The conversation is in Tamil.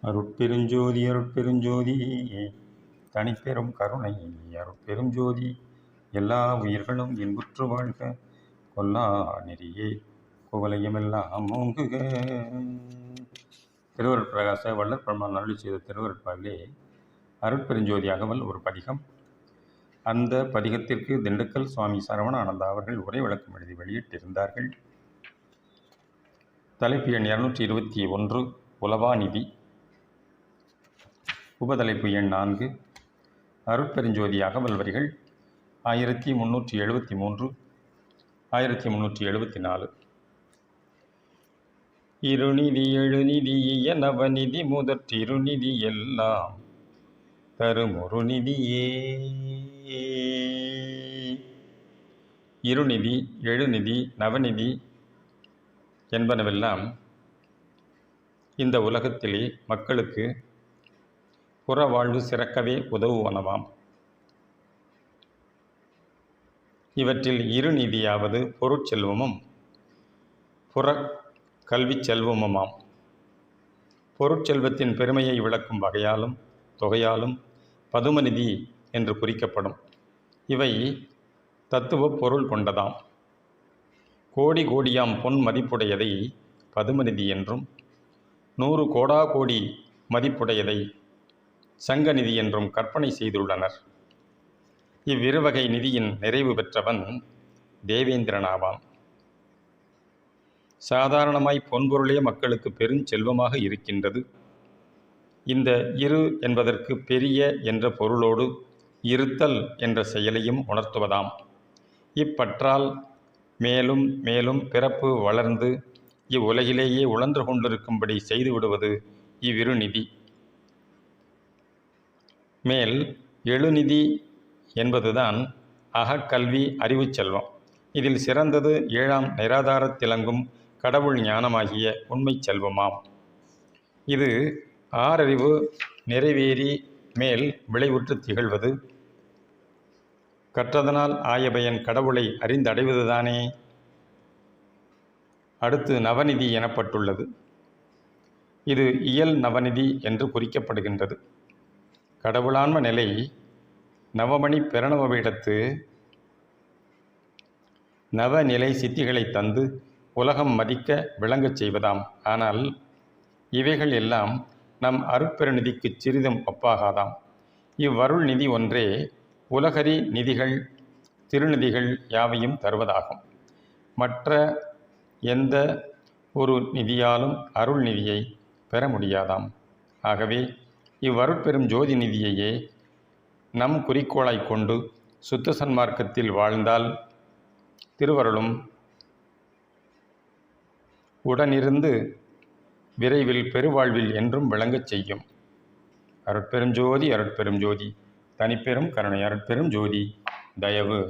அருட்பெருஞ்சோதி அருட்பெருஞ்சோதி தனிப்பெரும் கருணை அருட்பெருஞ்சோதி எல்லா உயிர்களும் இன்புற்று வாழ்க கொல்லா நெறியே குவலயமெல்லாம் ஓங்குக. திருவருட்பிரகாச வள்ளற் பெருமான் அருளி செய்த திருவருட்பாவிலே அருட்பெருஞ்சோதி அகவல் ஒரு பதிகம். அந்த பதிகத்திற்கு திண்டுக்கல் சுவாமி சரவண ஆனந்தா அவர்கள் உரை விளக்கம் எழுதி வெளியிட்டிருந்தார்கள். தலைப்பு எண் 221 உலவாநிதி. உபதலைப்பு எண் 4. அருட்பெருஞ்சோதி அகவல் வரிகள் 1373 1374. இருநிதி எழுநிதி நவநிதி முதற்றிருநிதி எல்லாம் தருமொரு நிதியே. இருநிதி எழுநிதி நவநிதி என்பனவெல்லாம் இந்த உலகத்திலே மக்களுக்கு புற வாழ்வு சிறக்கவே உதவுவனவாம். இவற்றில் இருநிதியாவது பொருட்செல்வமும் புற கல்வி செல்வமுமாம். பொருட்செல்வத்தின் பெருமையை விளக்கும் வகையாலும் தொகையாலும் பதுமநிதி என்று குறிக்கப்படும். இவை தத்துவ பொருள் கொண்டதாம். கோடி கோடியாம் பொன் மதிப்புடையதை பதுமநிதி என்றும் 100 கோடா கோடி மதிப்புடையதை சங்கநிதி என்றும் கற்பனை செய்துள்ளனர். இவ்விருவகை நிதியின் நிறைவு பெற்றவன் தேவேந்திரனாவான். சாதாரணமாய் பொன்பொருளே மக்களுக்கு பெருஞ்செல்வமாக இருக்கின்றது. இந்த இரு என்பதற்கு பெரிய என்ற பொருளோடு இருத்தல் என்ற செயலையும் உணர்த்துவதாம். இப்பற்றால் மேலும் மேலும் பிறப்பு வளர்ந்து இவ்வுலகிலேயே உழன்று கொண்டிருக்கும்படி செய்துவிடுவது இவ்விருநிதி. மேல் எழுநிதி என்பதுதான் அகக்கல்வி அறிவு செல்வம். இதில் சிறந்தது 7ஆம் நிராதாரத்திலங்கும் கடவுள் ஞானமாகிய உண்மை செல்வமாம். இது ஆறறிவு நிறைவேறி மேல் விளைவுற்று திகழ்வது. கற்றதனால் ஆயபயன் கடவுளை அறிந்தடைவதுதானே. அடுத்து நவநிதி எனப்பட்டுள்ளது. இது இயல் நவநிதி என்று குறிக்கப்படுகின்றது. கடவுளான்ம நிலை நவமணி பெரணவவிடத்து நவநிலை சித்திகளை தந்து உலகம் மதிக்க விளங்கச் செய்வதாம். ஆனால் இவைகள் எல்லாம் நம் அருட்பெருநிதிக்கு சிறிதும் ஒப்பாகாதாம். இவ்வருள் நிதி ஒன்றே உலகரி நிதிகள் திருநிதிகள் யாவையும் தருவதாகும். மற்ற எந்த ஒரு நிதியாலும் அருள் நிதியை பெற முடியாதாம். ஆகவே இவ்வருட்பெரும் ஜோதி நிதியையே நம் குறிக்கோளாய் கொண்டு சுத்த சன்மார்க்கத்தில் வாழ்ந்தால் திருவருளும் உடனிருந்து விரைவில் பெருவாழ்வில் என்றும் விளங்கச் செய்யும். அருட்பெரும் ஜோதி அருட்பெரும் ஜோதி தனிப்பெரும் கருணை அருட்பெரும் ஜோதி தயவு